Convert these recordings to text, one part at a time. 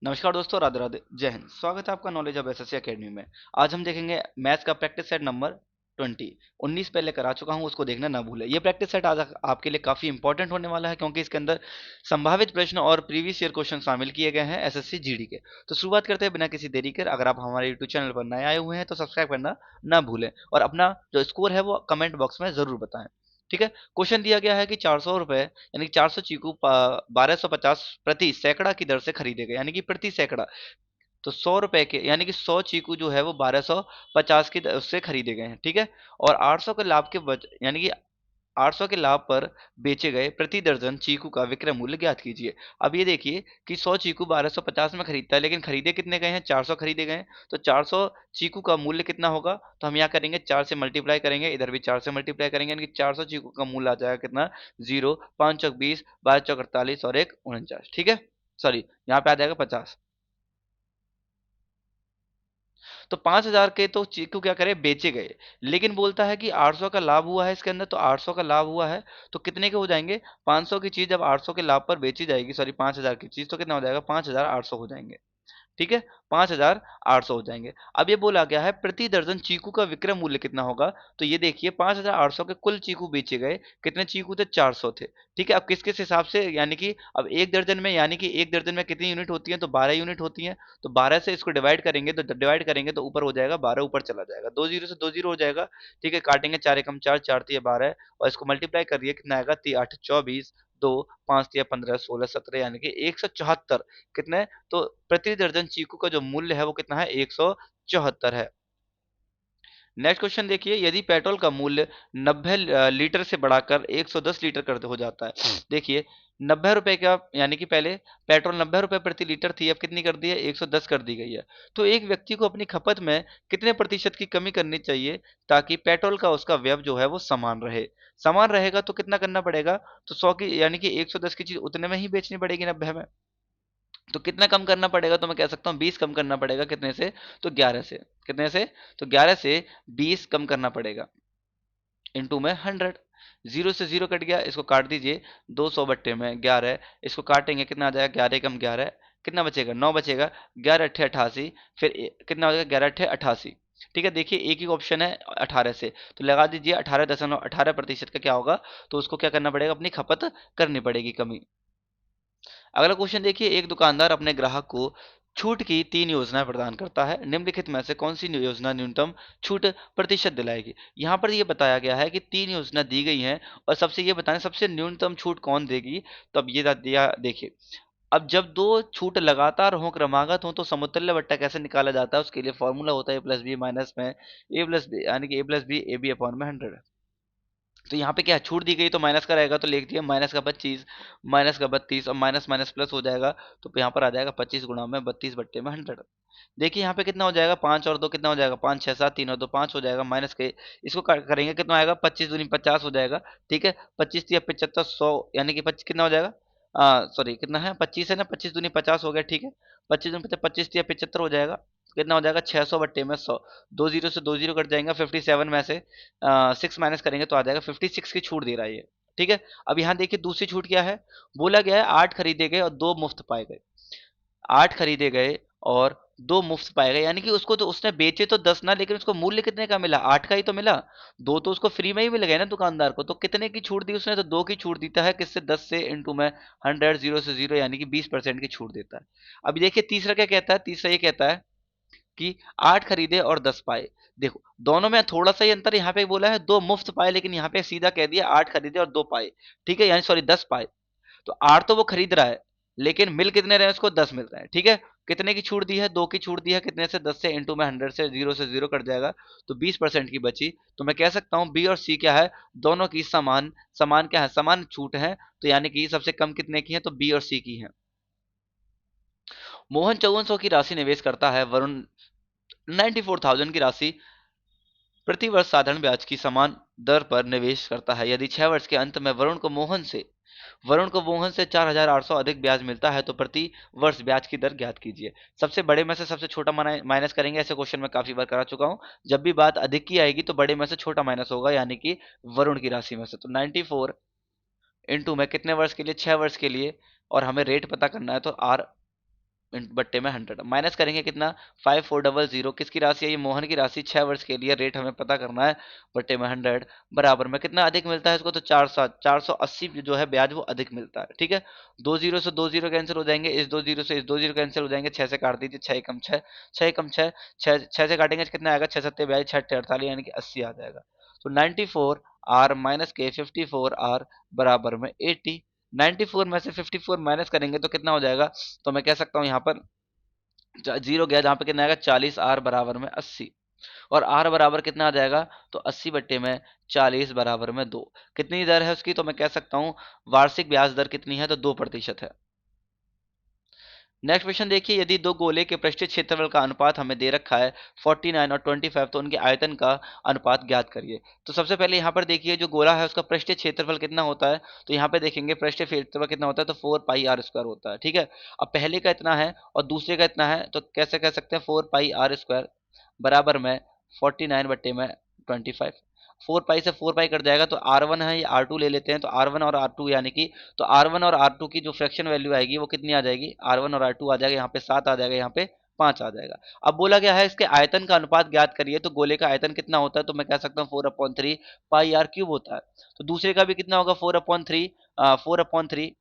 नमस्कार दोस्तों, राधे राधे, जय हिंद। स्वागत है आपका नॉलेज ऑफ एसएससी एकेडमी में। आज हम देखेंगे मैथ्स का प्रैक्टिस सेट नंबर 19 पहले करा चुका हूं, उसको देखना ना भूलें। ये प्रैक्टिस सेट आज आपके लिए काफी इंपॉर्टेंट होने वाला है, क्योंकि इसके अंदर संभावित प्रश्न और प्रीवियस ईयर क्वेश्चन शामिल किए गए हैं एसएससी जीडी के। तो शुरुआत करते हैं बिना किसी देरी के। अगर आप हमारे यूट्यूब चैनल पर नए आए हुए हैं तो सब्सक्राइब करना ना भूलें, और अपना जो स्कोर है वो कमेंट बॉक्स में जरूर बताएं। ठीक है। क्वेश्चन दिया गया है कि 400 रुपए यानी कि 400 चीकू 1250 प्रति सैकड़ा की दर से खरीदे गए, यानी कि प्रति सैकड़ा। तो 100 रुपए के यानी कि 100 चीकू जो है वो 1250 की उससे खरीदे गए हैं। ठीक है। और 800 के लाभ के यानी कि 800 के लाभ पर बेचे गए प्रति दर्जन चीकू का विक्रय मूल्य ज्ञात कीजिए। अब ये देखिए कि 100 चीकू 1250 में खरीदता है, लेकिन खरीदे कितने गए हैं? 400 खरीदे गए हैं। तो 400 चीकू का मूल्य कितना होगा? तो हम यहाँ करेंगे 4 से मल्टीप्लाई करेंगे, इधर भी 4 से मल्टीप्लाई करेंगे, यानी कि 400 चीकू का मूल्य आ जाएगा कितना? 0, 5 चौक 20, 12 चौक 48 और 1 49। ठीक है। सॉरी, यहाँ पे आ जाएगा 50। तो 5,000 के तो चीकू क्या करे, बेचे गए। लेकिन बोलता है कि 800 का लाभ हुआ है इसके अंदर, तो 800 का लाभ हुआ है तो कितने के हो जाएंगे? 500 की चीज जब 800 के लाभ पर बेची जाएगी, सॉरी 5,000 की चीज, तो कितना हो जाएगा? 5,800 हो जाएंगे। ठीक है। 5,800 हो जाएंगे। अब ये बोला गया है प्रति दर्जन चीकू का विक्रय मूल्य कितना होगा। तो ये देखिए 5,800 के कुल चीकू बेचे गए। कितने चीकू थे? 400 थे। ठीक है। अब किस किस हिसाब से, यानी कि अब एक दर्जन में, यानी कि एक दर्जन में कितनी यूनिट होती है? तो 12 यूनिट होती है। तो 12 से इसको डिवाइड करेंगे तो ऊपर हो जाएगा 12, ऊपर चला जाएगा, 2 जीरो से 2 जीरो हो जाएगा। ठीक है। काटेंगे 4 एकम 4, 4 तिया 12, और इसको मल्टीप्लाई करिए, कितना आएगा? 3 8 24, 2 5 तिया 15, 16 17, यानी कि 174। कितने? तो प्रति दर्जन चीकू का जो मूल्य है वो कितना है? 174 है। नेक्स्ट क्वेश्चन देखिए, यदि पेट्रोल का मूल्य 90 लीटर से बढ़ाकर 110 लीटर कर हो जाता है। देखिए 90 रुपए का, यानी कि पहले पेट्रोल 90 रुपए प्रति लीटर थी, अब कितनी कर दी है? 110 कर दी गई है। तो एक व्यक्ति को अपनी खपत में कितने प्रतिशत की कमी करनी चाहिए ताकि पेट्रोल का उसका व्यय जो है वो समान रहे? समान रहेगा तो कितना करना पड़ेगा? तो 100 की, यानी कि 110 की चीज उतने में ही बेचनी पड़ेगी 90 में। तो कितना कम करना पड़ेगा? तो मैं कह सकता हूँ 20 कम करना पड़ेगा। कितने से? तो 11 से। कितने से? तो 11 से 20 कम करना पड़ेगा, इनटू में 100। जीरो से जीरो कट गया, इसको काट दीजिए। 200 बट्टे में 11, इसको काटेंगे, कितना आ जाएगा? 11 कम 11, कितना बचेगा? 9 बचेगा। 11 अट्ठे 88, फिर कितना हो जाएगा? 11 अट्ठे 88। ठीक है। देखिए एक ही ऑप्शन है 18 से, तो लगा दीजिए 18.18% का क्या होगा? तो उसको क्या करना पड़ेगा? अपनी खपत करनी पड़ेगी कमी। अगला क्वेश्चन देखिए, एक दुकानदार अपने ग्राहक को छूट की 3 योजनाएं प्रदान करता है। निम्नलिखित में से कौन सी योजना न्यूनतम छूट प्रतिशत दिलाएगी? यहाँ पर ये बताया गया है कि 3 योजना दी गई हैं, और सबसे ये बताएं सबसे न्यूनतम छूट कौन देगी। तो अब ये दिया देखिए, अब जब दो छूट लगातार हो, क्रमागत हो, तो समतुल्य बट्टा कैसे निकाला जाता है? उसके लिए फॉर्मूला होता है ए प्लस बी माइनस में ए प्लस बी, यानी कि A plus B A B upon में 100। तो यहाँ पे क्या है? छूट दी गई तो माइनस का रहेगा, तो लिख दिया माइनस का 25, माइनस का 32, और माइनस माइनस प्लस हो जाएगा। तो यहाँ पर आ जाएगा 25 गुणा में 32 बट्टे में 100। देखिए यहाँ पे कितना हो जाएगा? 5 और 2 कितना हो जाएगा? 5 6 7, 3 और 2 5 हो जाएगा, माइनस के इसको करेंगे, कितना आएगा? 25 दूनी 50 हो जाएगा। ठीक है। 25 या 75 100, यानी कि 25 कितना हो जाएगा? सॉरी कितना है? 25 है ना, 25 दूनी 50 हो गया। ठीक है। 25 दूनी 50, 25 या 75 हो जाएगा। कितना हो जाएगा? 600 बट्टे में 100। 2 जीरो से 2 जीरो कट जाएगा। 57 में से 6 माइनस करेंगे तो आ जाएगा 56 की छूट दे रहा है ये। ठीक है। अब यहाँ देखिए दूसरी छूट क्या है। बोला गया है 8 खरीदे गए और 2 मुफ्त पाए गए। 8 खरीदे गए और 2 मुफ्त पाए गए, यानी कि उसको तो उसने बेचे तो 10 ना, लेकिन उसको मूल्य कितने का मिला? 8 का ही तो मिला। 2 तो उसको फ्री में ही मिल गए ना दुकानदार को। तो कितने की छूट दी उसने? तो 2 की छूट देता है। किससे? 10 से, इंटू में 100, जीरो से जीरो, यानी कि 20% की छूट देता है। अभी देखिए तीसरा क्या कहता है। तीसरा ये कहता है कि 8 खरीदे और 10 पाए। देखो दोनों में थोड़ा सा ही अंतर, यहाँ पे बोला है 2 मुफ्त पाए, लेकिन यहाँ पे सीधा कह दिया 8 खरीदे और 2 पाए। ठीक है, यानी सॉरी 10 पाए। तो 8 तो वो खरीद रहा है, लेकिन मिल कितने रहे? उसको 10 मिल रहे हैं। ठीक है। कितने की छूट दी है? 2 की छूट दी है। कितने से? 10 से, इंटू में 100 से जीरो कट जाएगा, तो 20% की बची। तो मैं कह सकता हूँ बी और सी क्या है? दोनों की समान समान क्या है? समान छूट है। तो यानी कि सबसे कम कितने की है? तो बी और सी की है। मोहन 5400 की राशि निवेश करता है, वरुण 94,000 की राशि प्रति वर्ष साधारण ब्याज की समान दर पर निवेश करता है। यदि 6 वर्ष के अंत में वरुण को मोहन से 4,800 अधिक ब्याज मिलता है तो प्रति वर्ष ब्याज की दर ज्ञात कीजिए। सबसे बड़े में से सबसे छोटा माइनस करेंगे। ऐसे क्वेश्चन में काफी बार करा चुका हूं। जब भी बात अधिक की आएगी तो बड़े में से छोटा माइनस होगा, यानी कि वरुण की राशि में से। तो 94 इंटू में कितने वर्ष के लिए? 6 वर्ष के लिए, और हमें रेट पता करना है, तो आर बट्टे में 100 माइनस करेंगे कितना 5400 किसकी राशि है ये मोहन की राशि 6 वर्ष के लिए रेट हमें पता करना है बट्टे में 100 बराबर में कितना अधिक मिलता है इसको तो 480 जो है ब्याज वो अधिक मिलता है ठीक है 2 जीरो से 2 जीरो कैंसिल हो जाएंगे इस 2 जीरो से इस 2 जीरो कैंसिल हो जाएंगे 6 से काट दीजिए 6 एकम 6 6 से काटेंगे कितना आएगा 6 7 42 6 48 यानी कि 80 आ जाएगा तो 94 r माइनस के 54 r बराबर में 80 94 में से 54 माइनस करेंगे तो कितना हो जाएगा तो मैं कह सकता हूँ यहाँ पर जीरो गया जहाँ पे कितना आएगा 40 r बराबर में 80 और r बराबर कितना आ जाएगा तो 80 बट्टे में 40 बराबर में 2 कितनी दर है उसकी तो मैं कह सकता हूँ वार्षिक ब्याज दर कितनी है तो 2% है। नेक्स्ट क्वेश्चन देखिए यदि दो गोले के पृष्ठीय क्षेत्रफल का अनुपात हमें दे रखा है 49 और 25 तो उनके आयतन का अनुपात ज्ञात करिए। तो सबसे पहले यहाँ पर देखिए जो गोला है उसका पृष्ठीय क्षेत्रफल कितना होता है तो यहाँ पे देखेंगे पृष्ठीय क्षेत्रफल कितना होता है तो 4 पाई r स्क्वायर होता है ठीक है। अब पहले का इतना है और दूसरे का इतना है तो कैसे कह सकते हैं 4 पाई r स्क्वायर बराबर में 49 बट्टे में 25 4 पाई से 4 पाई कट जाएगा तो r1 है या r2 ले लेते हैं तो r1 और r2 यानी कि तो R1 और R2 की जो फ्रैक्शन वैल्यू आएगी वो कितनी आ जाएगी R1 और R2 आ जाएगा यहाँ पे 7 आ जाएगा यहाँ पे 5 आ जाएगा। अब बोला गया है इसके आयतन का अनुपात ज्ञात करिए तो गोले का आयतन कितना होता है तो मैं कह सकता हूँ 4/3 पाई r क्यूब होता है। तो दूसरे का भी कितना होगा 4/3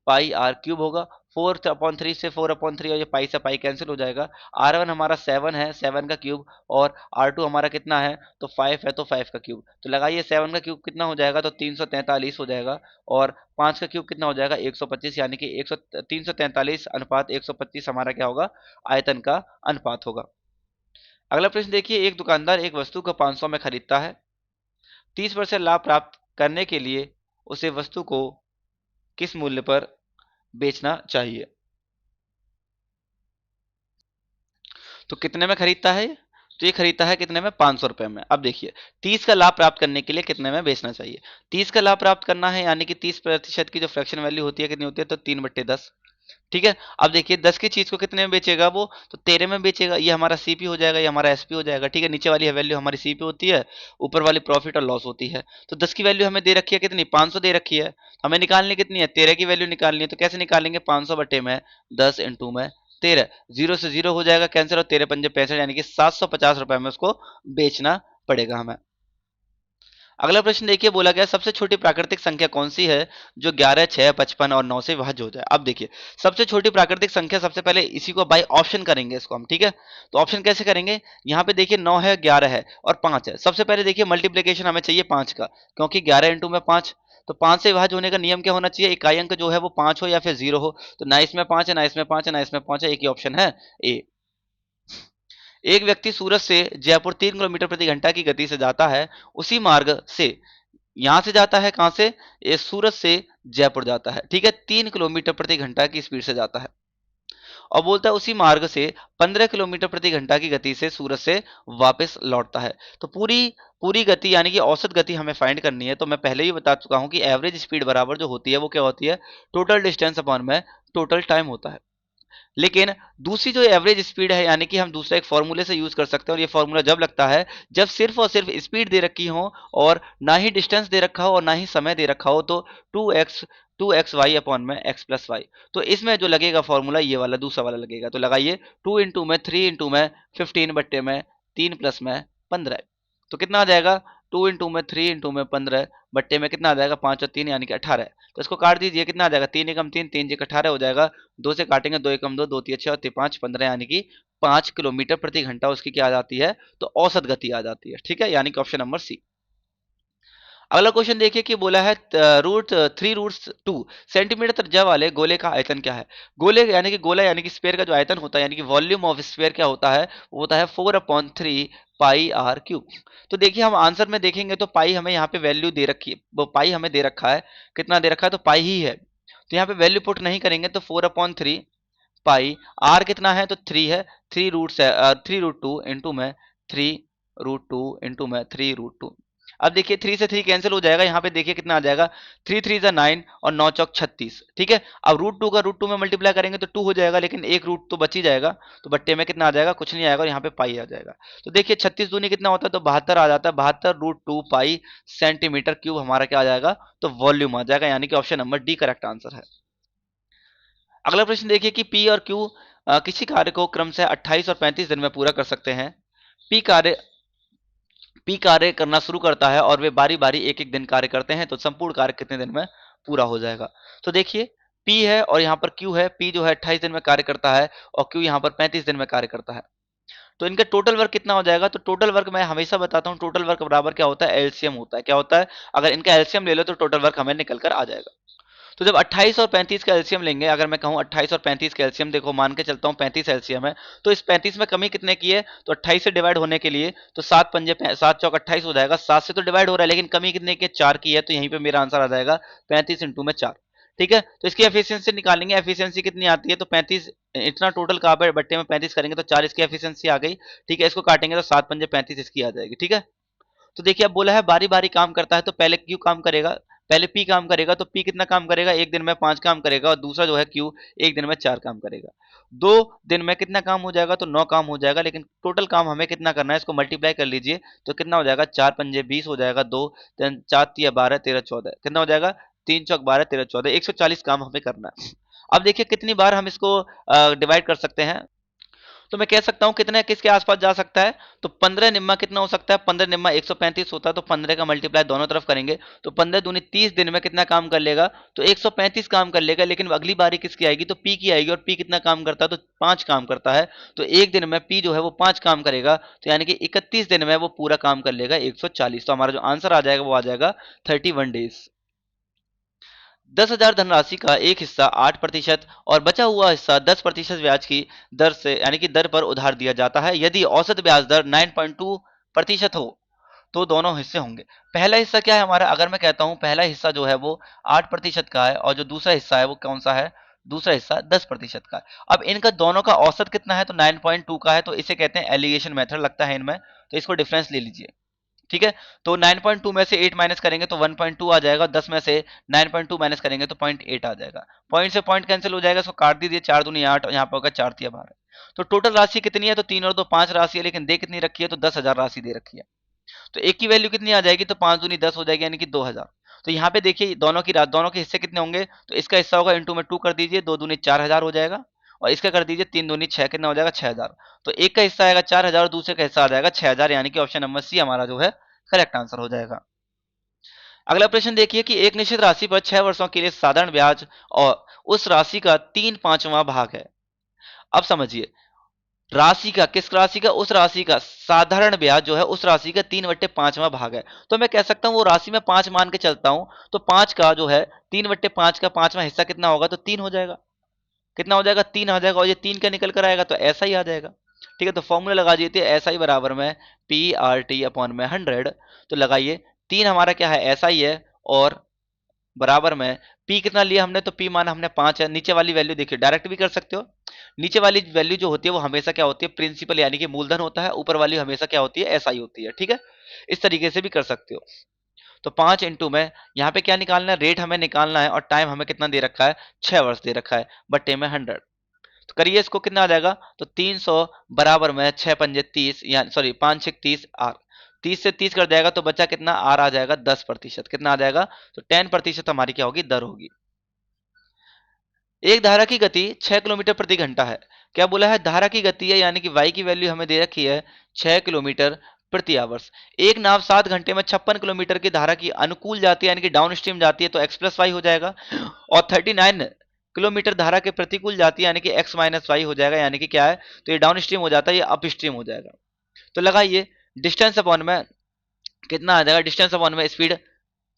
पाई r क्यूब होगा 4/3 से 4/3 और ये पाई से पाई कैंसिल हो जाएगा। R1 हमारा 7 है 7 का क्यूब और R2 हमारा कितना है तो 5 है तो 5 का क्यूब तो लगाइए 7 का क्यूब कितना हो जाएगा तो 343 हो जाएगा और 5 का क्यूब कितना हो जाएगा 125 यानी कि 343 अनुपात 125 हमारा क्या होगा आयतन का अनुपात होगा। अगला प्रश्न देखिए एक दुकानदार एक वस्तु को 500 में खरीदता है 30% लाभ प्राप्त करने के लिए उसे वस्तु को किस मूल्य पर बेचना चाहिए। तो कितने में खरीदता है तो ये खरीदता है कितने में 500 रुपए में। अब देखिए 30 का लाभ प्राप्त करने के लिए कितने में बेचना चाहिए 30 का लाभ प्राप्त करना है यानी कि 30% की जो फ्रैक्शन वैल्यू होती है कितनी होती है तो 3/10 ठीक है। अब देखिए 10 की चीज को कितने में बेचेगा वो तो 13 में बेचेगा ये हमारा सीपी हो जाएगा ये हमारा एसपी हो जाएगा ठीक है। नीचे वाली वैल्यू हमारी सीपी होती है ऊपर वाली प्रॉफिट और लॉस होती है। तो 10 की वैल्यू हमें दे रखी है कितनी 500 दे रखी है हमें निकालनी कितनी है 13 की वैल्यू निकालनी है तो कैसे निकालेंगे 500 बटे में 10 इंटू में 13 जीरो से जीरो हो जाएगा कैंसिल और 13 पंजे 65 यानी कि 750 रुपए में उसको बेचना पड़ेगा हमें। अगला प्रश्न देखिए बोला गया सबसे छोटी प्राकृतिक संख्या कौन सी है जो 11 6 55 और 9 से विभाज्य हो जाए। अब देखिए सबसे छोटी प्राकृतिक संख्या सबसे पहले इसी को बाय ऑप्शन करेंगे इसको हम ठीक है। तो ऑप्शन कैसे करेंगे यहाँ पे देखिए 9 है 11 है और 5 है। सबसे पहले देखिए मल्टीप्लीकेशन हमें चाहिए 5 का क्योंकि 11 इंटू में 5 तो 5 से विभाज्य होने का नियम क्या होना चाहिए इकाई अंक जो है वो 5 हो या फिर 0 हो। तो ना इसमें 5 है ना इसमें 5 है ना इसमें 5 है एक ही ऑप्शन है ए। एक व्यक्ति सूरत से जयपुर 3 किलोमीटर प्रति घंटा की गति से जाता है उसी मार्ग से यहां से जाता है कहां से ये सूरत से जयपुर जाता है ठीक है 3 किलोमीटर प्रति घंटा की स्पीड से जाता है और बोलता है उसी मार्ग से 15 किलोमीटर प्रति घंटा की गति से सूरत से वापस लौटता है। तो पूरी पूरी गति यानी कि औसत गति हमें फाइंड करनी है। तो मैं पहले ही बता चुका हूं कि एवरेज स्पीड बराबर जो होती है वो क्या होती है टोटल डिस्टेंस अपॉन में टोटल टाइम होता है। लेकिन दूसरी जो एवरेज स्पीड है यानी कि हम दूसरा एक फॉर्मूले से यूज कर सकते हैं और ये फॉर्मूला जब लगता है जब सिर्फ और सिर्फ स्पीड दे रखी हो और ना ही डिस्टेंस दे रखा हो और ना ही समय दे रखा हो तो 2x वाई अपॉन में x प्लस वाई। तो इसमें जो लगेगा फॉर्मूला ये वाला दूसरा वाला लगेगा। तो लगाइए 2 इंटू में 3 इंटू में 15 बट्टे में 3 प्लस में 15 तो कितना आ जाएगा 2 इंटू में 3 इंटू में 15 बट्टे में कितना आ जाएगा 5 और 3 यानी कि 18। तो इसको काट दीजिए कितना आ जाएगा 3 एकम 3 3 जी 18 हो जाएगा। 2 से काटेंगे 2 एकम 2 2 3 6 और 3 5 15 यानी कि 5 किलोमीटर प्रति घंटा उसकी क्या आ जाती है तो औसत गति आ जाती है ठीक है यानी कि ऑप्शन नंबर सी। अगला क्वेश्चन देखिए कि बोला है √3√2 सेंटीमीटर त्रिज्या वाले गोले का आयतन क्या है। गोले यानी कि गोला यानी कि स्फीयर का जो आयतन होता है यानी कि वॉल्यूम ऑफ स्फीयर क्या होता है वो होता है 4/3 पाई r क्यूब। तो देखिए हम आंसर में देखेंगे तो पाई हमें यहाँ पे वैल्यू दे रखी है वो पाई हमें दे रखा है कितना दे रखा है तो पाई ही है। तो यहाँ पे वैल्यू पुट नहीं करेंगे तो 4/3 पाई आर कितना है तो 3 है 3√2 इंटू में 3√2 इंटू में 3√2। अब देखिए 3 से 3 कैंसिल हो जाएगा यहाँ पे देखिए कितना आ जाएगा 3 3 जा 9 और 9 चौक 36 ठीक है। अब √2 का √2 में मल्टीप्लाई करेंगे तो 2 हो जाएगा लेकिन एक रूट तो बच ही जाएगा तो बट्टे में कितना आ जाएगा कुछ नहीं आएगा और यहाँ पे पाई आ जाएगा। तो देखिए 36 दूनी कितना होता है तो 72 आ जाता है 72√2 पाई सेंटीमीटर क्यूब हमारा क्या आ जाएगा तो वॉल्यूम आ जाएगा यानी कि option number D correct answer है। अगला प्रश्न देखिए कि पी और क्यू किसी कार्य को क्रम से 28 और 35 दिन में पूरा कर सकते हैं। पी कार्य पी कार्य करना शुरू करता है और वे बारी बारी एक एक दिन कार्य करते हैं, तो संपूर्ण कार्य कितने दिन में पूरा हो जाएगा। तो देखिए पी है और यहाँ पर क्यू है। पी जो है 28 दिन में कार्य करता है और क्यू यहाँ पर 35 दिन में कार्य करता है। तो इनका टोटल वर्क कितना हो जाएगा? तो टोटल वर्क मैं हमेशा बताता हूँ, टोटल वर्क बराबर क्या होता है? एलसीएम होता है। क्या होता है? अगर इनका एलसीएम ले लो तो टोटल वर्क हमें निकल कर आ जाएगा। तो जब 28 और 35 का एलसीएम लेंगे, अगर मैं कहूँ 28 और 35 का एलसीएम, देखो मान के चलता हूँ 35 एलसीएम है, तो इस 35 में कमी कितने की है? तो 28 से डिवाइड होने के लिए तो 7 पंजे 7 चौक 28 हो जाएगा। 7 से तो डिवाइड हो रहा है, लेकिन कमी कितने की है? 4 की है। तो यहीं पे मेरा आंसर आ जाएगा 35 इंटू में 4। ठीक है, तो इसकी एफिशिएंसी निकालेंगे। एफिशिएंसी कितनी आती है? तो 35 इतना टोटल का बट्टे में 35 करेंगे तो 4 इसकी एफिशिएंसी आ गई। ठीक है, इसको काटेंगे तो 7 पंजे 35 इसकी आ जाएगी। ठीक है, तो देखिए अब बोला है बारी बारी काम करता है, तो पहले क्यू काम करेगा, पहले पी काम करेगा। तो पी कितना काम करेगा? एक दिन में 5 काम करेगा। और दूसरा जो है क्यू एक दिन में 4 काम करेगा। 2 दिन में कितना काम हो जाएगा? तो 9 काम हो जाएगा। लेकिन टोटल काम हमें कितना करना है, इसको मल्टीप्लाई कर लीजिए तो कितना हो जाएगा? 4 पंजे 20 हो जाएगा। 2 4 तिया 12 13 14 कितना हो जाएगा? 3 चौक 12 13 14 140 काम हमें करना है। अब देखिए कितनी बार हम इसको डिवाइड कर सकते हैं। तो मैं कह सकता हूँ कितने किसके आसपास जा सकता है? तो 15 निम्मा कितना हो सकता है? 15 निम्मा 135 होता है, तो 15 का मल्टीप्लाई दोनों तरफ करेंगे तो 15 दूनी 30 दिन में कितना काम कर लेगा? तो 135 काम कर लेगा। लेकिन अगली बारी किसकी आएगी? तो पी की आएगी। और पी कितना काम करता है? तो 5 काम करता है। तो एक दिन में पी जो है वो 5 काम करेगा, तो यानी कि 31 दिन में वो पूरा काम कर लेगा 140। तो हमारा जो आंसर आ जाएगा वो आ जाएगा 31 डेज। 10,000 धनराशि का एक हिस्सा 8% और बचा हुआ हिस्सा 10% ब्याज की दर से यानी कि दर पर उधार दिया जाता है। यदि औसत ब्याज दर 9.2% हो तो दोनों हिस्से होंगे। पहला हिस्सा क्या है हमारा? अगर मैं कहता हूं पहला हिस्सा जो है वो 8% का है और जो दूसरा हिस्सा है वो कौन सा है? दूसरा हिस्सा 10% का है। अब इनका दोनों का औसत कितना है? तो 9.2 का है। तो इसे कहते हैं एलिगेशन मेथड लगता है इनमें, तो इसको डिफरेंस ले लीजिए। ठीक है, तो 9.2 में से 8 माइनस करेंगे तो 1.2 आ जाएगा। 10 में से 9.2 माइनस करेंगे तो 0.8 आ जाएगा। पॉइंट से पॉइंट कैंसिल हो जाएगा, इसको काट दीजिए। 4 दूनी 8 और यहाँ पे होगा 4 तिया 12। तो टोटल राशि कितनी है? तो 3 और 2 5 राशि है, लेकिन दे कितनी रखी है? तो 10,000 राशि दे रखी है। तो एक की वैल्यू कितनी आ जाएगी? तो 5 दूनी 10 हो जाएगी, यानी कि 2,000। तो यहाँ पे देखिए दोनों के हिस्से कितने होंगे? तो इसका हिस्सा होगा इंटू में 2 कर दीजिए, 2 दूनी 4,000 हो जाएगा। और इसका कर दीजिए 3 दूनी 6, कितना हो जाएगा? 6,000। तो एक का हिस्सा आएगा 4,000 और दूसरे का हिस्सा आ जाएगा 6,000, यानी कि ऑप्शन नंबर सी हमारा जो है करेक्ट आंसर हो जाएगा। अगला प्रश्न देखिए कि एक निश्चित राशि पर 6 वर्षों के लिए साधारण ब्याज और उस राशि का 3/5वां भाग है। अब समझिए, राशि का किस राशि का? उस राशि का साधारण ब्याज जो है उस राशि का 3/5वां भाग है। तो मैं कह सकता हूं वो राशि में 5 मान के चलता हूं, तो 5 का जो है 3/5 का 5वां हिस्सा कितना होगा? तो 3 हो जाएगा। कितना हो जाएगा? 3 आ जाएगा। और ये 3 का निकल कर आएगा तो ऐसा ही आ जाएगा। ठीक है, तो फॉर्मूला लगा दीजिए ऐसा ही बराबर में पी आर टी अपॉन में 100। तो लगाइए 3 हमारा क्या है? ऐसा ही है। और बराबर में पी कितना लिया हमने? तो पी माना हमने 5 है। नीचे वाली वैल्यू देखिए डायरेक्ट भी कर सकते हो। नीचे वाली वैल्यू जो होती है वो हमेशा क्या होती है? प्रिंसिपल यानी कि मूलधन होता है। ऊपर वाली हमेशा क्या होती है? ऐसा ही होती है। ठीक है, इस तरीके से भी कर सकते हो। तो 5 इंटू में यहाँ पे क्या निकालना है? रेट हमें निकालना है। और टाइम हमें कितना दे रखा है? 6 वर्ष दे रखा है, बट्टे में 100। तो करिए इसको, कितना आ जाएगा? तो 300 बराबर में 6 पंजे 30, यानी सॉरी 5 6 30 आर। 30 से 30 कर जाएगा तो बचा कितना? आर आ जाएगा 10%। कितना आ जाएगा? तो 10% हमारी क्या होगी? दर होगी। एक धारा की गति 6 किलोमीटर प्रति घंटा है। क्या बोला है? धारा की गति है, यानी कि वाई की वैल्यू हमें दे रखी है 6 किलोमीटर प्रति आवर्स। एक नाव 7 घंटे में 56 किलोमीटर की धारा की अनुकूल जाती है, यानी कि डाउन स्ट्रीम जाती है, तो एक्स प्लस वाई हो जाएगा। और 39 किलोमीटर धारा के प्रतिकूल जाती है, यानी कि एक्स माइनस वाई हो जाएगा। यानी कि क्या है? तो ये डाउन स्ट्रीम हो जाता है, ये अप स्ट्रीम हो जाएगा। तो लगाइए डिस्टेंस अपॉन में कितना आ जाएगा? डिस्टेंस अपॉन में स्पीड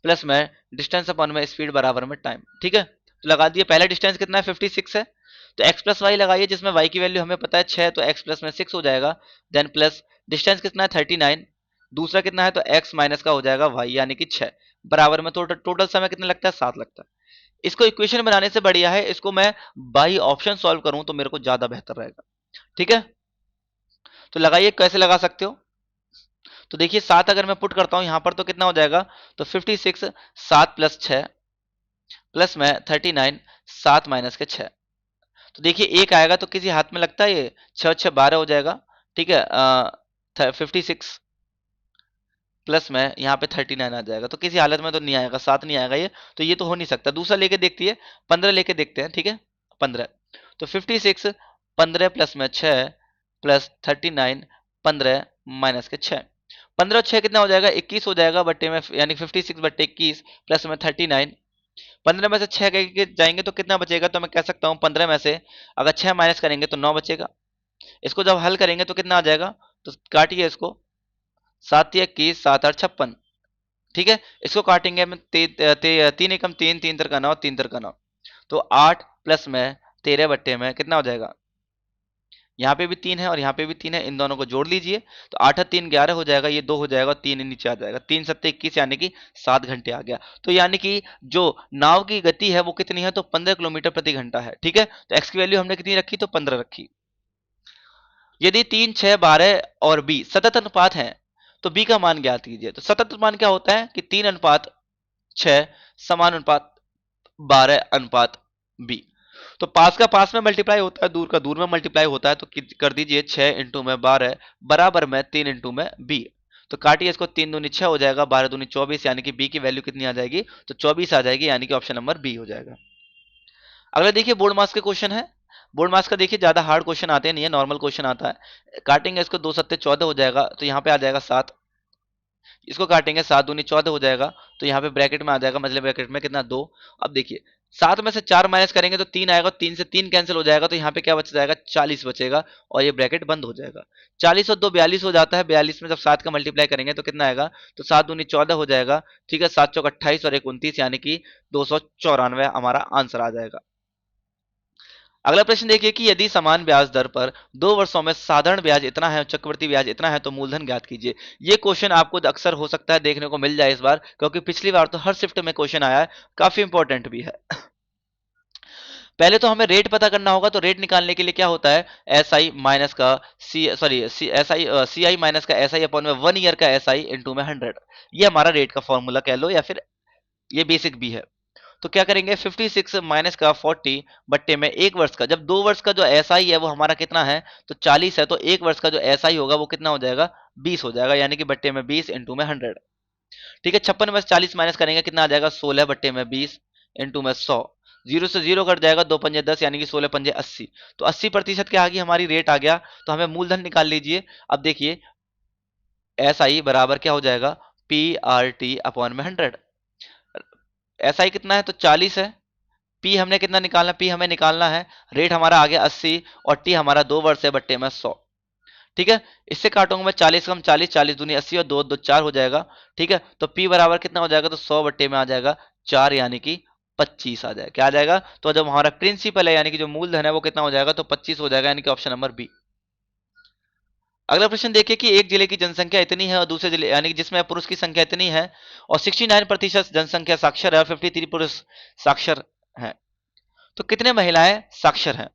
प्लस में डिस्टेंस अपॉन में स्पीड बराबर में टाइम। ठीक है, तो लगा दिए। पहला डिस्टेंस कितना है? 56 है। तो x प्लस वाई लगाइए, जिसमें y की वैल्यू हमें पता है 6, तो x प्लस में 6 हो जाएगा। देन प्लस डिस्टेंस कितना है? 39। दूसरा कितना है? तो x माइनस का हो जाएगा y, यानी कि 6 बराबर में टोटल समय कितना लगता है? 7 लगता है। इसको इक्वेशन बनाने से बढ़िया है इसको मैं बाई ऑप्शन सॉल्व करूं तो मेरे को ज्यादा बेहतर रहेगा। ठीक है, तो लगाइए कैसे लगा सकते हो। तो देखिए 7 अगर मैं पुट करता हूं यहां पर तो कितना हो जाएगा? तो 56 7 प्लस 6 प्लस में 39 7 माइनस के 6। तो देखिए एक आएगा तो किसी हाथ में लगता है ये 6 12 हो जाएगा। ठीक है, 56 प्लस में यहाँ पे 39 आ जाएगा, तो किसी हालत में तो नहीं आएगा, 7 नहीं आएगा ये। तो ये तो हो नहीं सकता। दूसरा लेके देखती है, 15 लेके देखते हैं। ठीक है, 15। तो 56 15 प्लस में 6 प्लस 39, 15 माइनस के 6, 15 और 6 कितना हो जाएगा, 21 हो जाएगा बट्टे में, यानी 56 बट्टे 21 प्लस में 39। 15 में से 6 के जाएंगे तो कितना बचेगा, तो मैं कह सकता हूँ 15 में से अगर 6 माइनस करेंगे तो 9 बचेगा। इसको जब हल करेंगे तो कितना आ जाएगा, तो काटिए इसको, 7 या 21, 7 8 56। ठीक है, इसको काटेंगे हम, 3 एकम 3, 3 तर का 9, 3 तर का 9, तो 8 प्लस में 13 बट्टे में कितना हो जाएगा, यहाँ पे भी 3 है और यहाँ पे भी 3 है, इन दोनों को जोड़ लीजिए तो 8 और 3 11 हो जाएगा, ये 2 हो जाएगा, 3 नीचे आ जाएगा, 3 सत्ते 21, यानी कि 7 घंटे आ गया। तो यानी कि जो नाव की गति है वो कितनी है, तो 15 किलोमीटर प्रति घंटा है। ठीक है, तो एक्स की वैल्यू हमने कितनी रखी, तो 15 रखी। यदि 3 6 12 और बी सतत अनुपात है तो बी का मान ज्ञात कीजिए। तो सतत अनुपात क्या होता है कि 3:6 समानुपात 12:, बी। तो पास का पास में मल्टीप्लाई होता है, दूर का दूर में मल्टीप्लाई होता है, तो कर दीजिए 6 इंटू में 12 बराबर में 3 इंटू में बी। तो काटिए इसको, 3 दूनी 6 हो जाएगा, 12 दूनी 24, यानी कि बी की वैल्यू कितनी आ जाएगी, तो 24 आ जाएगी, यानी कि ऑप्शन नंबर बी हो जाएगा। अगला देखिए बोर्ड मास के क्वेश्चन है। बोर्ड मास का देखिए ज्यादा हार्ड क्वेश्चन आते नहीं है, नॉर्मल क्वेश्चन आता है। काटेंगे इसको, 2 सत्ते 14 हो जाएगा, तो यहाँ पे आ जाएगा 7। इसको काटेंगे, 7 दूनी 14 हो जाएगा, तो यहाँ पे ब्रैकेट में आ जाएगा, मतलब ब्रैकेट में कितना, 2। अब देखिए 7 में से 4 माइनस करेंगे तो 3 आएगा, 3 से 3 कैंसिल हो जाएगा, तो यहाँ पे क्या बच जाएगा, 40 बचेगा, और ये ब्रैकेट बंद हो जाएगा। 40 और 2 42 हो जाता है, 42 में जब 7 का मल्टीप्लाई करेंगे तो कितना आएगा, तो 7 दूनी 14 हो जाएगा। ठीक है, 7 चौक 28 और 1 29, यानी कि 294 हमारा आंसर आ जाएगा। अगला प्रश्न देखिए कि यदि समान ब्याज दर पर 2 वर्षों में साधारण ब्याज इतना है और चक्रवृद्धि ब्याज इतना है तो मूलधन ज्ञात कीजिए। ये क्वेश्चन आपको अक्सर हो सकता है देखने को मिल जाए इस बार, क्योंकि पिछली बार तो हर शिफ्ट में क्वेश्चन आया है, काफी इंपॉर्टेंट भी है। पहले तो हमें रेट पता करना होगा, तो रेट निकालने के लिए क्या होता है, एस आई माइनस का C, sorry S I, C I minus का एस आई अपॉन में 1 ईयर का एस आई इंटू में 100। ये हमारा रेट का फॉर्मूला कह लो, या फिर ये बेसिक भी है। तो क्या करेंगे, 56 माइनस का 40 बट्टे में 1 वर्ष का, जब 2 वर्ष का जो एस आई है वो हमारा कितना है, तो 40 है, तो 1 वर्ष का जो एस आई होगा वो कितना हो जाएगा, 20 हो जाएगा, यानी कि बट्टे में 20 इंटू में 100। ठीक है, 56 में से 40 माइनस करेंगे, कितना आ जाएगा, 16 बट्टे में 20 इंटू में 100। जीरो से जीरो कट जाएगा, 2 पंजे 10, यानी कि 16 पंजे 80। तो 80% क्या आ गई हमारी रेट आ गया। तो हमें मूलधन निकाल लीजिए। अब देखिए एस आई बराबर क्या हो जाएगा, पी आर टी अपॉन में 100। एस आई कितना है, तो 40 है। पी हमने कितना निकालना, पी हमें निकालना है, रेट हमारा आ गया 80, और टी हमारा 2 वर्ष है बट्टे में 100। ठीक है, इससे काटूंगा मैं, 40 कम 40, 40 दूनी 80 और 2 2 4 हो जाएगा। ठीक है, तो पी बराबर कितना हो जाएगा, तो 100 बट्टे में आ जाएगा 4, यानी कि 25 आ जाएगा। क्या आ जाएगा, तो जब हमारा प्रिंसिपल है यानी कि जो मूलधन है वो कितना हो जाएगा, तो 25 हो जाएगा, यानी कि ऑप्शन नंबर बी। अगला प्रश्न देखिए कि एक जिले की जनसंख्या इतनी है और दूसरे जिले यानी कि जिसमें पुरुष की संख्या इतनी है और 69% जनसंख्या साक्षर है और 53 पुरुष साक्षर है, तो कितने महिलाएं साक्षर हैं।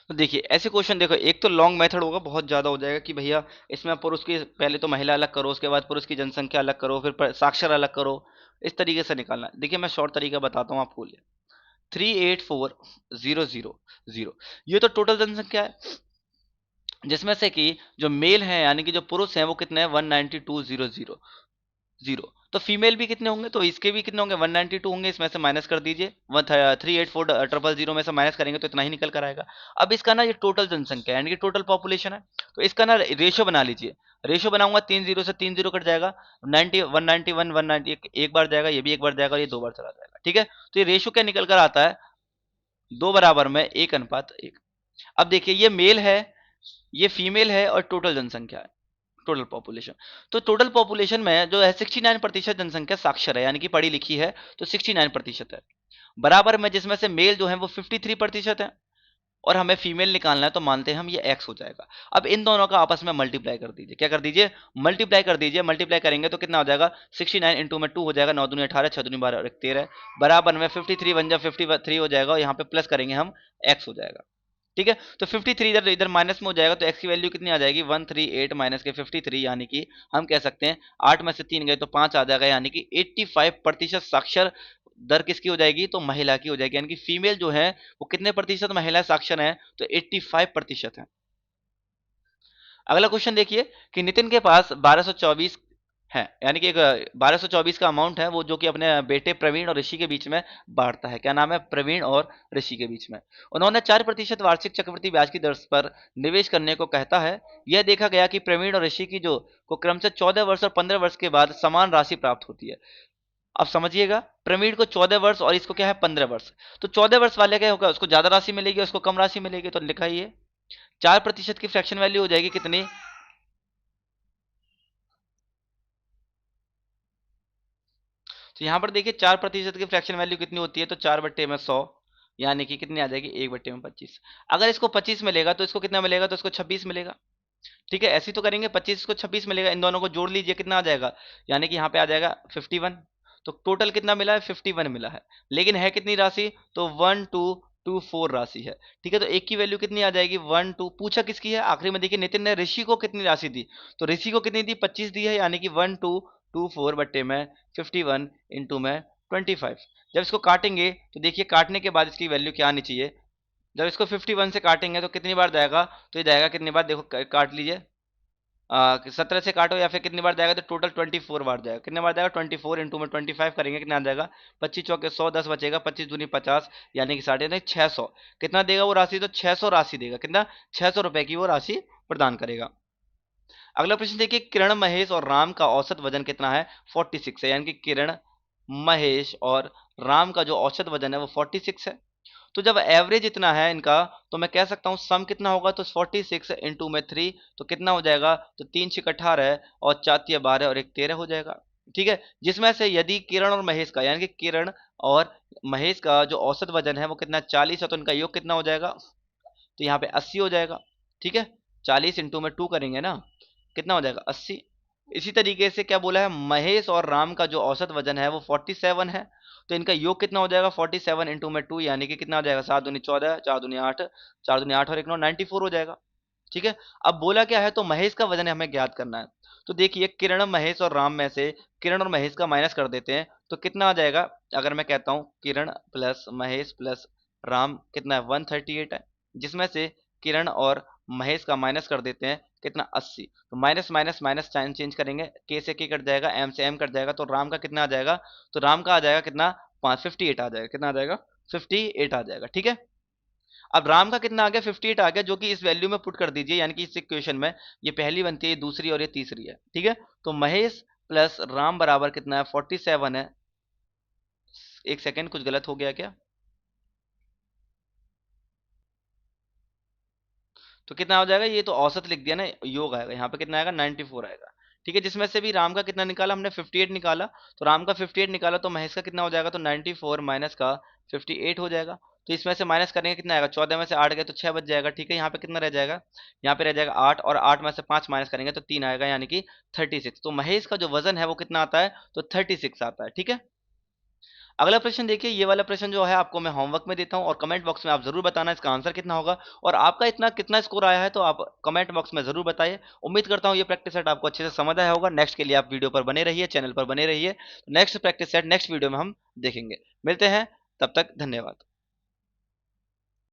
तो देखिए ऐसे क्वेश्चन, देखो एक तो लॉन्ग मेथड होगा, बहुत ज्यादा हो जाएगा कि भैया इसमें पुरुष की पहले तो महिला अलग करो, उसके बाद पुरुष की जनसंख्या अलग करो, फिर साक्षर अलग करो, इस तरीके से निकालना। देखिए मैं शॉर्ट तरीका बताता हूँ आपको। 384,000, ये तो टोटल जनसंख्या है, जिसमें से कि जो मेल है यानी कि जो पुरुष हैं वो कितने हैं, 192,000। तो फीमेल भी कितने होंगे, तो इसके भी कितने होंगे, 192 होंगे, इसमें से माइनस कर दीजिए, 384,000 में से माइनस करेंगे तो इतना ही निकल कर आएगा। अब इसका ना ये टोटल जनसंख्या यानी कि टोटल पॉपुलेशन है, तो इसका ना रेशियो बना लीजिए। रेशियो बनाऊंगा, 3 जीरो से 3 जीरो कट जाएगा, 90 191 190, एक बार जाएगा, ये भी एक बार जाएगा और ये 2 बार चला जाएगा। ठीक है, तो ये रेशियो क्या निकल कर आता है, 2 बराबर में 1:1। अब देखिए ये मेल है, ये फीमेल है और टोटल जनसंख्या है, टोटल पॉपुलेशन। तो टोटल पॉपुलेशन में जो है 69% जनसंख्या साक्षर है यानी कि पढ़ी लिखी है, तो 69% है, बराबर में जिसमें से मेल जो है वो 53% है और हमें फीमेल निकालना है, तो मानते हैं हम ये एक्स हो जाएगा। अब इन दोनों का आपस में मल्टीप्लाई कर दीजिए। क्या कर दीजिए, मल्टीप्लाई कर दीजिए। मल्टीप्लाई करेंगे तो कितना हो जाएगा, 69 इंटू में 2 हो जाएगा, 9 दूनी 18, 6 दूनी 12 और 13, बराबर में 53 बन जाए 53 हो जाएगा, और यहाँ पे प्लस करेंगे हम, एक्स हो जाएगा। ठीक है, तो 53 इधर इधर माइनस में हो जाएगा, तो एक्स की वैल्यू कितनी आ जाएगी, 138 माइनस के 53, यानी कि हम कह सकते हैं 8 में से 3 गए तो 5 आ जाएगा, यानी कि 85% साक्षर दर किसकी हो जाएगी, तो महिला की हो जाएगी। यानी कि फीमेल जो है वो कितने प्रतिशत महिला साक्षर है, तो 85% है। अगला क्वेश्चन देखिए कि नितिन के पास 1224 है, यानी कि एक 1224 का अमाउंट है वो, जो कि अपने बेटे प्रवीण और ऋषि के बीच में बांटता है। क्या नाम है? प्रवीण और ऋषि के बीच में। उन्होंने 4% वार्षिक चक्रवृद्धि ब्याज की दर पर निवेश करने को कहता है। यह देखा गया कि प्रवीण और ऋषि की जो को क्रमशः 14 वर्ष और 15 वर्ष के बाद समान राशि प्राप्त होती है। अब समझिएगा, प्रवीण को 14 वर्ष और इसको क्या है 15 वर्ष, तो 14 वर्ष वाले क्या होगा, उसको ज्यादा राशि मिलेगी, उसको कम राशि मिलेगी। तो लिखा ही है 4% की फ्रैक्शन वैल्यू हो जाएगी कितनी? तो यहाँ पर देखिए 4% की फ्रैक्शन वैल्यू कितनी होती है, तो 4/100, यानी कि कितनी आ जाएगी 1/25। अगर इसको 25 मिलेगा तो इसको कितना मिलेगा, तो इसको 26 मिलेगा। ठीक है, ऐसे ही तो करेंगे, 25 को 26 मिलेगा, इन दोनों को जोड़ लीजिए कितना आ जाएगा, यानी कि यहाँ पे आ जाएगा 51। तो टोटल कितना मिला है, 51 मिला है। लेकिन है कितनी राशि, तो 1224 राशि है। ठीक है, तो एक की वैल्यू कितनी आ जाएगी, 12। पूछा किसकी है, आखिरी में देखिए नितिन ने ऋषि को कितनी राशि दी, तो ऋषि को कितनी दी, 25 दी है, यानी कि 1224 बट्टे में 51 इंटू में 25। जब इसको काटेंगे तो देखिए काटने के बाद इसकी वैल्यू क्या आनी चाहिए। जब इसको 51 से काटेंगे तो कितनी बार जाएगा, तो ये जाएगा कितनी बार, देखो काट लीजिए, 17 से काटो या फिर कितनी बार जाएगा, तो टोटल 24 बार जाएगा। कितने बार जाएगा, 24 इंटू में 25 करेंगे, कितना आ जाएगा, 25 चौके 100, 10 बचेगा, 25 दूनी 50, यानी कि साढ़े नहीं 600। कितना देगा वो राशि, तो 600 राशि देगा, कितना, 600 रुपए की वो राशि प्रदान करेगा। अगला प्रश्न देखिए, किरण, महेश और राम का औसत वजन कितना है, 46 है, यानी कि किरण, महेश और राम का जो औसत वजन है वो 46 है। तो जब एवरेज इतना है इनका, तो मैं कह सकता हूँ सम कितना होगा, तो 46 इंटू में 3, तो कितना हो जाएगा, तो 3 6 18 और 4 12 और 1 13 हो जाएगा। ठीक है, जिसमें से यदि किरण और महेश का, यानी कि किरण और महेश का जो औसत वजन है वो कितना 40 है, तो इनका योग कितना हो जाएगा, तो यहाँ पे 80 हो जाएगा। ठीक है, 40 इंटू में 2 करेंगे ना, कितना हो जाएगा 80। इसी तरीके से क्या बोला है, महेश और राम का जो औसत वजन है वो 47 है, तो इनका योग कितना हो जाएगा, 47 इंटू में 2, यानी कि कितना हो जाएगा, 7 दूनी 14, 4 दूनी 8, 4 दूनी 8 और 1 9 94 हो जाएगा। ठीक है, अब बोला क्या है, तो महेश का वजन हमें ज्ञात करना है। तो देखिए किरण, महेश और राम में से किरण और महेश का माइनस कर देते हैं, तो कितना आ जाएगा, अगर मैं कहता हूँ किरण प्लस महेश प्लस राम कितना है, 138 है। जिसमें से किरण और महेश का माइनस कर देते हैं, कितना 80। तो minus minus minus sign change करेंगे, के से के कट जाएगा, एम से एम कट जाएगा, तो राम का कितना आ जाएगा, तो राम का आ जाएगा कितना, 58 आ जाएगा, कितना आ जाएगा, 58 आ जाएगा। ठीक है, अब राम का कितना आ गया, 58 आ गया, जो कि इस वैल्यू में पुट कर दीजिए, यानी कि इस इक्वेशन में ये पहली बनती है, ये दूसरी और ये तीसरी है। ठीक है, तो महेश प्लस राम बराबर कितना है, 47 है। एक सेकेंड, कुछ गलत हो गया क्या, तो कितना हो जाएगा, ये तो औसत लिख दिया ना, योग आएगा, यहाँ पे कितना आएगा, 94 आएगा। ठीक है, जिसमें से भी राम का कितना निकाला हमने, 58 निकाला, तो राम का 58 निकाला, तो महेश का कितना हो जाएगा, तो 94 माइनस का 58 हो जाएगा। तो इसमें से माइनस करेंगे कितना आएगा, 14 में से 8 गए तो 6 बच जाएगा। ठीक है, यहाँ पे कितना रह जाएगा, यहाँ पे रह जाएगा 8, और 8 में से 5 माइनस करेंगे तो 3 आएगा, यानी कि 36। तो महेश का जो वजन है वो कितना आता है, तो 36 आता है। ठीक है, अगला प्रश्न देखिए, ये वाला प्रश्न जो है आपको मैं होमवर्क में देता हूँ, और कमेंट बॉक्स में आप जरूर बताना इसका आंसर कितना होगा, और आपका इतना कितना स्कोर आया है तो आप कमेंट बॉक्स में जरूर बताइए। उम्मीद करता हूँ ये प्रैक्टिस सेट आपको अच्छे से समझ आया होगा। नेक्स्ट के लिए आप वीडियो पर बने रहिए, चैनल पर बने रहिए। Next practice set next video में हम देखेंगे। मिलते हैं, तब तक धन्यवाद।